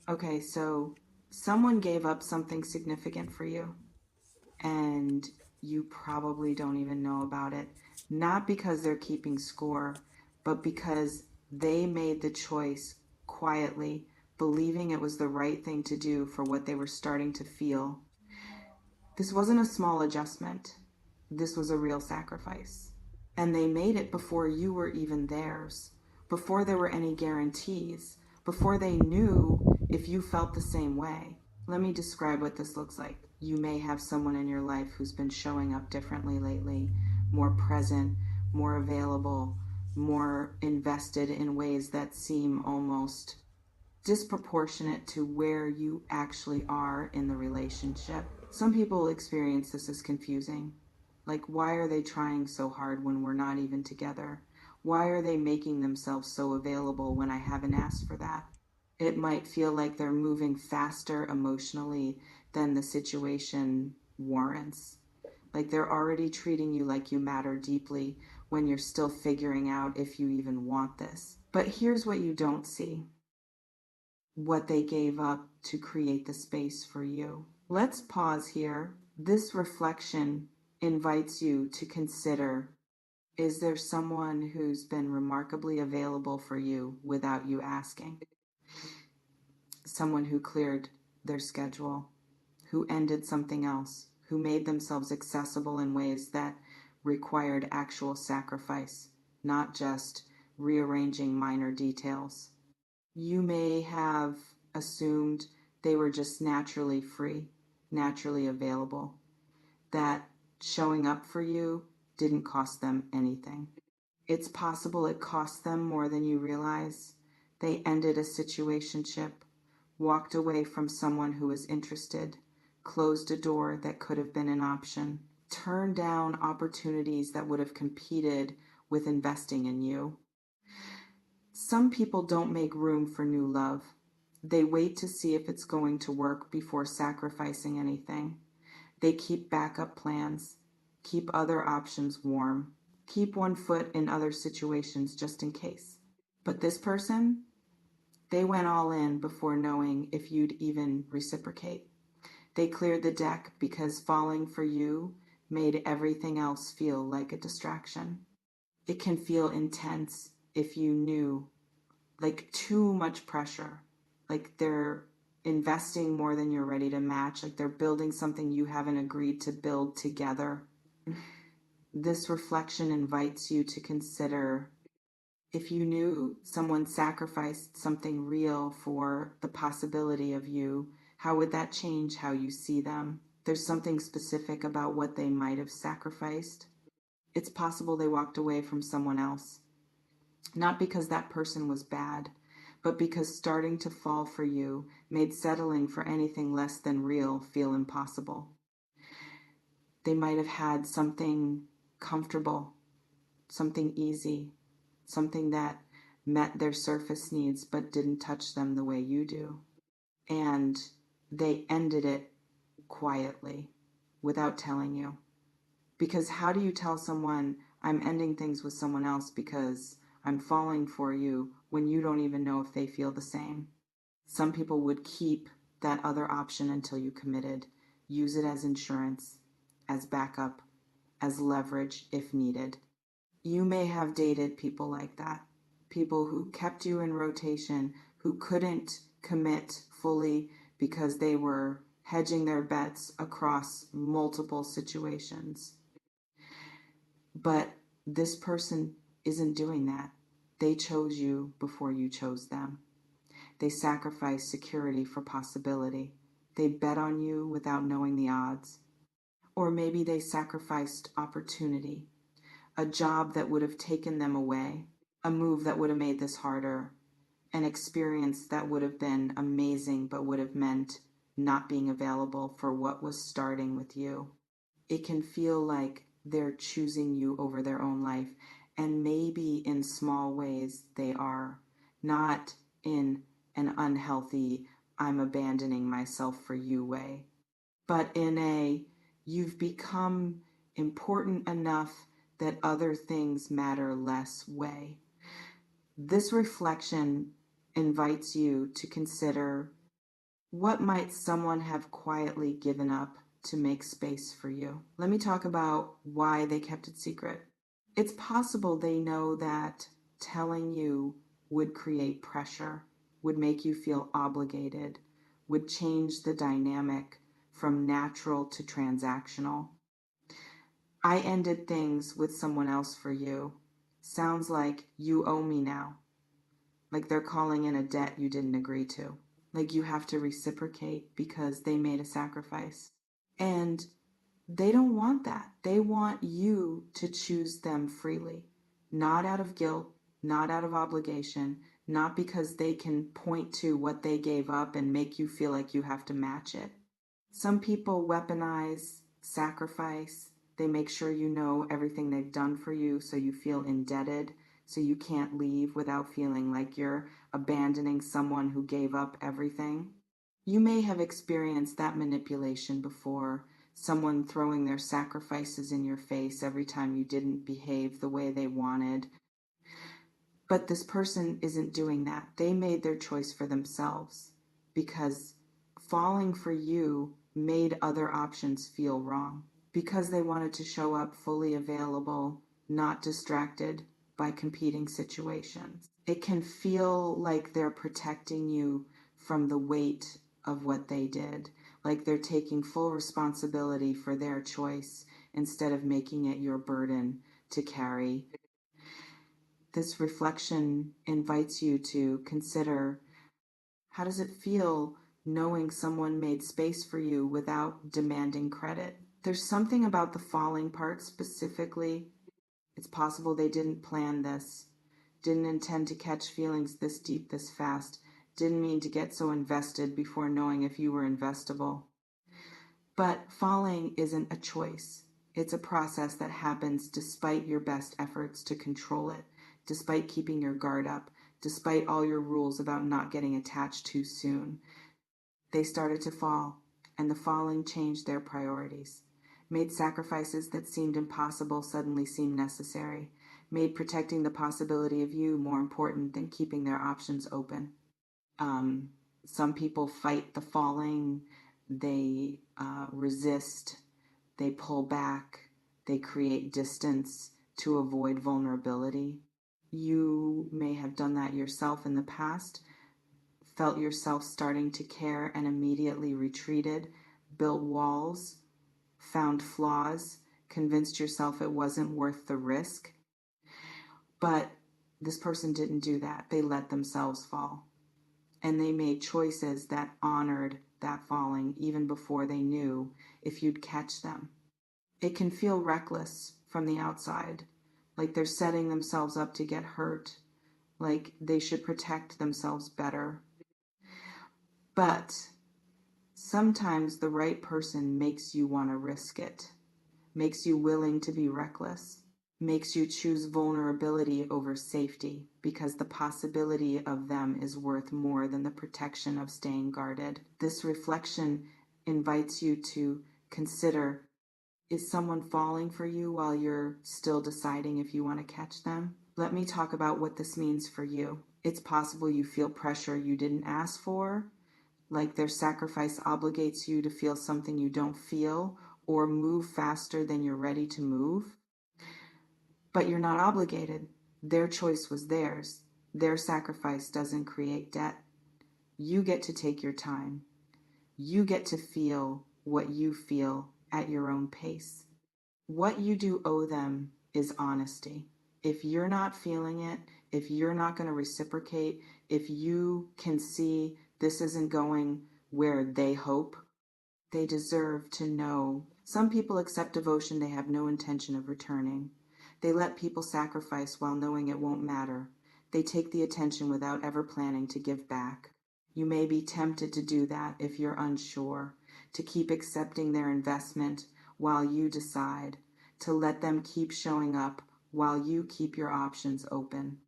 Okay, so someone gave up something significant for you, and you probably don't even know about it. Not because they're keeping score, but because they made the choice quietly, believing it was the right thing to do for what they were starting to feel. This wasn't a small adjustment, this was a real sacrifice. And they made it before you were even theirs, before there were any guarantees, before they knew if you felt the same way. Let me describe what this looks like. You may have someone in your life who's been showing up differently lately, more present, more available, more invested in ways that seem almost disproportionate to where you actually are in the relationship. Some people experience this as confusing. Like, why are they trying so hard when we're not even together? Why are they making themselves so available when I haven't asked for that? It might feel like they're moving faster emotionally than the situation warrants. Like they're already treating you like you matter deeply when you're still figuring out if you even want this. But here's what you don't see: what they gave up to create the space for you. Let's pause here. This reflection invites you to consider: is there someone who's been remarkably available for you without you asking? Someone who cleared their schedule, who ended something else, who made themselves accessible in ways that required actual sacrifice, not just rearranging minor details. You may have assumed they were just naturally free, naturally available, that showing up for you didn't cost them anything. It's possible it cost them more than you realize. They ended a situationship, walked away from someone who was interested, closed a door that could have been an option, turned down opportunities that would have competed with investing in you. Some people don't make room for new love. They wait to see if it's going to work before sacrificing anything. They keep backup plans, keep other options warm, keep one foot in other situations just in case. But this person, they went all in before knowing if you'd even reciprocate. They cleared the deck because falling for you made everything else feel like a distraction. It can feel intense if you knew, like too much pressure, like they're investing more than you're ready to match, like they're building something you haven't agreed to build together. This reflection invites you to consider: if you knew someone sacrificed something real for the possibility of you, how would that change how you see them? There's something specific about what they might have sacrificed. It's possible they walked away from someone else, not because that person was bad, but because starting to fall for you made settling for anything less than real feel impossible. They might have had something comfortable, something easy, something that met their surface needs but didn't touch them the way you do. And they ended it quietly without telling you. Because how do you tell someone, I'm ending things with someone else because I'm falling for you, when you don't even know if they feel the same? Some people would keep that other option until you committed, use it as insurance, as backup, as leverage if needed. You may have dated people like that, people who kept you in rotation, who couldn't commit fully because they were hedging their bets across multiple situations. But this person isn't doing that. They chose you before you chose them. They sacrificed security for possibility. They bet on you without knowing the odds. Or maybe they sacrificed opportunity, a job that would have taken them away, a move that would have made this harder, an experience that would have been amazing but would have meant not being available for what was starting with you. It can feel like they're choosing you over their own life, and maybe in small ways they are, not in an unhealthy, I'm abandoning myself for you way, but in a, you've become important enough that other things matter less way. This reflection invites you to consider What might someone have quietly given up to make space for you? Let me talk about why they kept it secret. It's possible they know that telling you would create pressure, would make you feel obligated, would change the dynamic from natural to transactional. I ended things with someone else for you. Sounds like you owe me now. Like they're calling in a debt you didn't agree to. Like you have to reciprocate because they made a sacrifice. And they don't want that. They want you to choose them freely, not out of guilt, not out of obligation, not because they can point to what they gave up and make you feel like you have to match it. Some people weaponize sacrifice. They make sure you know everything they've done for you so you feel indebted, so you can't leave without feeling like you're abandoning someone who gave up everything. You may have experienced that manipulation before, someone throwing their sacrifices in your face every time you didn't behave the way they wanted. But this person isn't doing that. They made their choice for themselves because falling for you made other options feel wrong. Because they wanted to show up fully available, not distracted by competing situations. It can feel like they're protecting you from the weight of what they did, like they're taking full responsibility for their choice instead of making it your burden to carry. This reflection invites you to consider, how does it feel knowing someone made space for you without demanding credit? There's something about the falling part specifically. It's possible they didn't plan this, didn't intend to catch feelings this deep this fast, didn't mean to get so invested before knowing if you were investable. But falling isn't a choice. It's a process that happens despite your best efforts to control it, despite keeping your guard up, despite all your rules about not getting attached too soon. They started to fall, and the falling changed their priorities, made sacrifices that seemed impossible suddenly seem necessary, made protecting the possibility of you more important than keeping their options open. Um, some people fight the falling, they resist, they pull back, they create distance to avoid vulnerability. You may have done that yourself in the past, felt yourself starting to care and immediately retreated, built walls, found flaws, convinced yourself it wasn't worth the risk. But this person didn't do that. They let themselves fall. And they made choices that honored that falling even before they knew if you'd catch them. It can feel reckless from the outside, like they're setting themselves up to get hurt, like they should protect themselves better. But sometimes the right person makes you want to risk it, makes you willing to be reckless, makes you choose vulnerability over safety because the possibility of them is worth more than the protection of staying guarded. This reflection invites you to consider, is someone falling for you while you're still deciding if you want to catch them? Let me talk about what this means for you. It's possible you feel pressure you didn't ask for, like their sacrifice obligates you to feel something you don't feel or move faster than you're ready to move. But you're not obligated. Their choice was theirs. Their sacrifice doesn't create debt. You get to take your time. You get to feel what you feel at your own pace. What you do owe them is honesty. If you're not feeling it, if you're not going to reciprocate, if you can see this isn't going where they hope, they deserve to know. Some people accept devotion they have no intention of returning. They let people sacrifice while knowing it won't matter. They take the attention without ever planning to give back. You may be tempted to do that if you're unsure, to keep accepting their investment while you decide, to let them keep showing up while you keep your options open.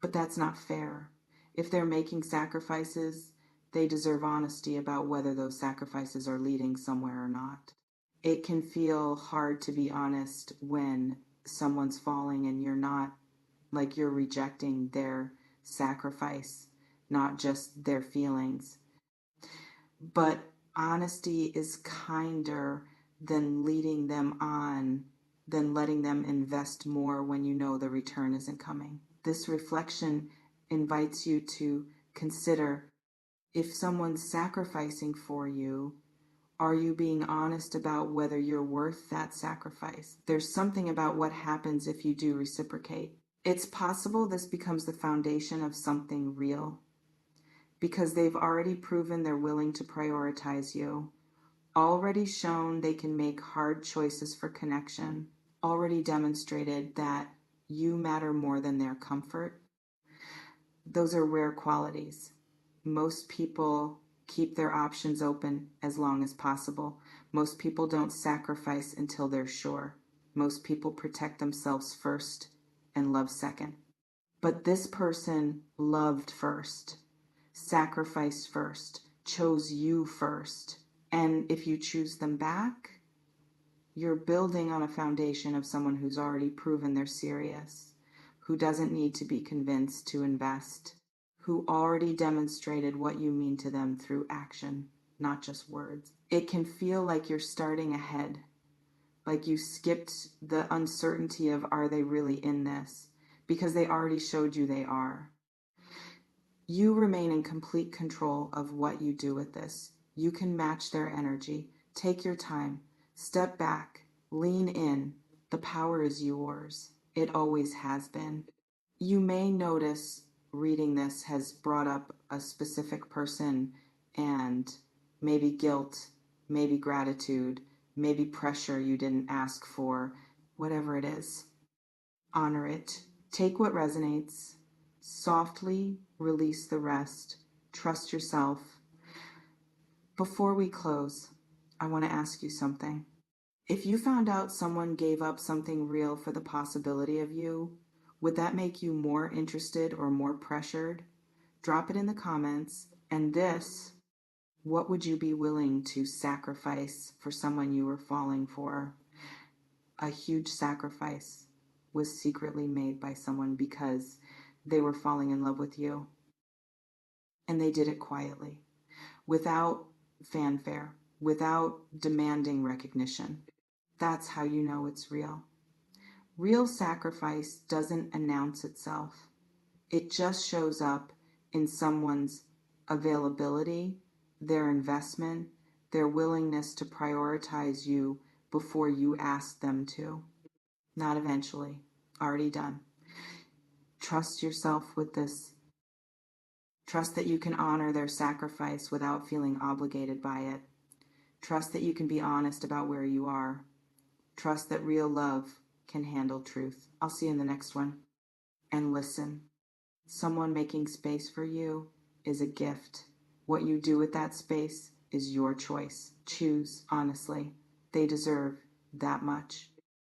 But that's not fair. If they're making sacrifices, they deserve honesty about whether those sacrifices are leading somewhere or not. It can feel hard to be honest when someone's falling and you're not, like you're rejecting their sacrifice, not just their feelings. But honesty is kinder than leading them on, than letting them invest more when you know the return isn't coming. This reflection invites you to consider, if someone's sacrificing for you, are you being honest about whether you're worth that sacrifice? There's something about what happens if you do reciprocate. It's possible this becomes the foundation of something real, because they've already proven they're willing to prioritize you, already shown they can make hard choices for connection, already demonstrated that you matter more than their comfort. Those are rare qualities. Most people keep their options open as long as possible. Most people don't sacrifice until they're sure. Most people protect themselves first and love second. But this person loved first, sacrificed first, chose you first. And if you choose them back, you're building on a foundation of someone who's already proven they're serious, who doesn't need to be convinced to invest, who already demonstrated what you mean to them through action, not just words. It can feel like you're starting ahead, like you skipped the uncertainty of, are they really in this? Because they already showed you they are. You remain in complete control of what you do with this. You can match their energy. Take your time. Step back. Lean in. The power is yours. It always has been. You may notice reading this has brought up a specific person, and maybe guilt, maybe gratitude, maybe pressure you didn't ask for. Whatever it is, honor it. Take what resonates. Softly release the rest. Trust yourself. Before we close, I want to ask you something. If you found out someone gave up something real for the possibility of you, would that make you more interested or more pressured? Drop it in the comments. And this, what would you be willing to sacrifice for someone you were falling for? A huge sacrifice was secretly made by someone because they were falling in love with you. And they did it quietly, without fanfare, without demanding recognition. That's how you know it's real. Real sacrifice doesn't announce itself. It just shows up in someone's availability, their investment, their willingness to prioritize you before you ask them to. Not eventually. Already done. Trust yourself with this. Trust that you can honor their sacrifice without feeling obligated by it. Trust that you can be honest about where you are. Trust that real love can handle truth. I'll see you in the next one. And listen, someone making space for you is a gift. What you do with that space is your choice. Choose honestly. They deserve that much.